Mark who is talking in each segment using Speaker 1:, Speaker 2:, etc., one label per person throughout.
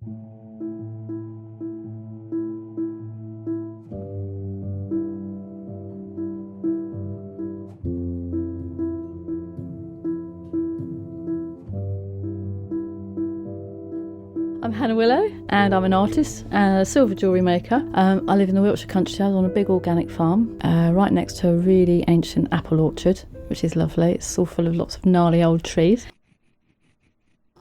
Speaker 1: I'm Hannah Willow and I'm an artist and a silver jewellery maker. I live in the Wiltshire countryside on a big organic farm right next to a really ancient apple orchard, which is lovely. It's all full of lots of gnarly old trees.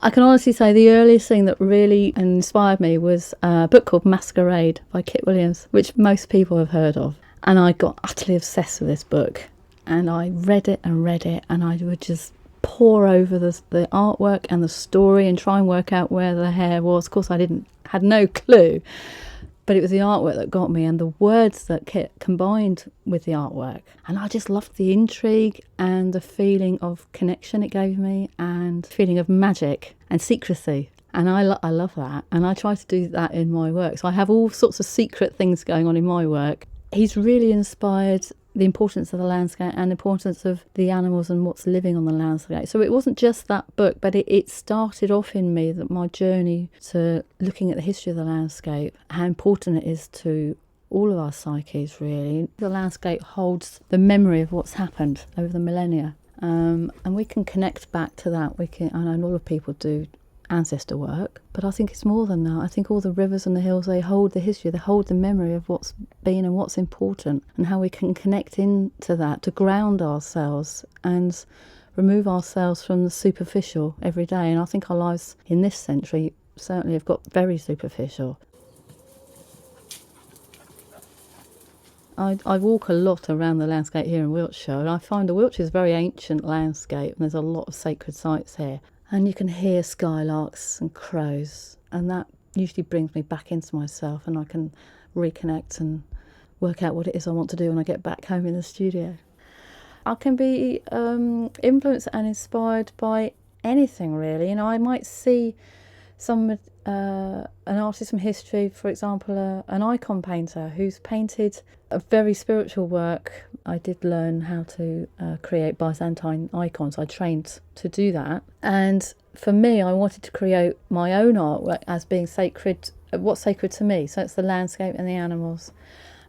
Speaker 1: I can honestly say the earliest thing that really inspired me was a book called Masquerade by Kit Williams, which most people have heard of. And I got utterly obsessed with this book and I read it and I would just pour over the artwork and the story and try and work out where the hair was. Of course, had no clue, but it was the artwork that got me and the words that Kit combined with the artwork. And I just loved the intrigue and the feeling of connection it gave me and the feeling of magic and secrecy. And I love that. And I try to do that in my work. So I have all sorts of secret things going on in my work. He's really inspired the importance of the landscape and the importance of the animals and what's living on the landscape. So it wasn't just that book, but it started off in me, that my journey to looking at the history of the landscape, how important it is to all of our psyches, really. The landscape holds the memory of what's happened over the millennia, and we can connect back to that. I know a lot of people do ancestor work, but I think it's more than that. I think all the rivers and the hills, they hold the history, they hold the memory of what's been and what's important, and how we can connect into that to ground ourselves and remove ourselves from the superficial every day. And I think our lives in this century certainly have got very superficial. I walk a lot around the landscape here in Wiltshire, and I find the Wiltshire is a very ancient landscape and there's a lot of sacred sites here. And you can hear skylarks and crows, and that usually brings me back into myself, and I can reconnect and work out what it is I want to do when I get back home in the studio. I can be influenced and inspired by anything, really. You know, I might see an artist from history, for example, an icon painter who's painted a very spiritual work. I did learn how to create Byzantine icons. I trained to do that. And for me, I wanted to create my own artwork as being sacred, what's sacred to me. So it's the landscape and the animals.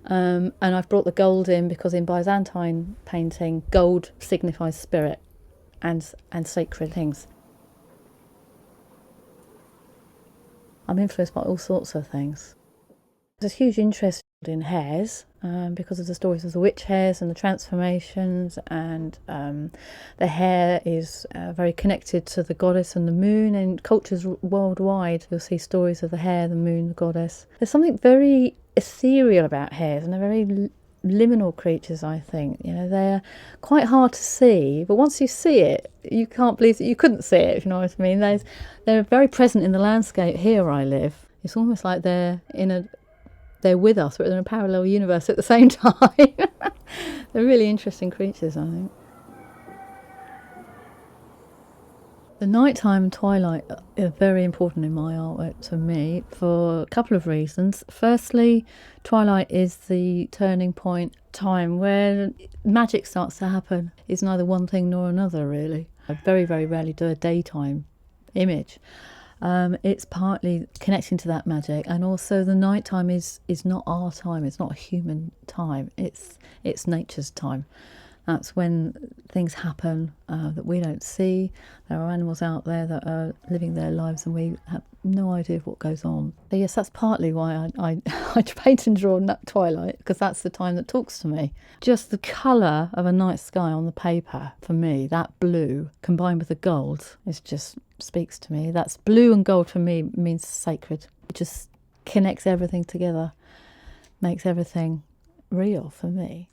Speaker 1: And I've brought the gold in because in Byzantine painting, gold signifies spirit and sacred things. I'm influenced by all sorts of things. There's a huge interest in hares because of the stories of the witch hares and the transformations, and the hare is very connected to the goddess and the moon. In cultures worldwide, you'll see stories of the hare, the moon, the goddess. There's something very ethereal about hares, and they're very liminal creatures, I think. You know, they're quite hard to see, but once you see it, you can't believe that you couldn't see it, if you know what I mean. They're very present in the landscape here where I live. It's almost like they're with us, but they're in a parallel universe at the same time. They're really interesting creatures, I think. The nighttime and twilight are very important in my artwork to me for a couple of reasons. Firstly, twilight is the turning point time where magic starts to happen. It's neither one thing nor another, really. I very, very rarely do a daytime image. It's partly connecting to that magic, and also the nighttime is not our time. It's not a human time. It's nature's time. That's when things happen that we don't see. There are animals out there that are living their lives and we have no idea of what goes on. So yes, that's partly why I paint and draw twilight, because that's the time that talks to me. Just the colour of a night sky on the paper, for me, that blue combined with the gold, it just speaks to me. That's blue and gold for me means sacred. It just connects everything together, makes everything real for me.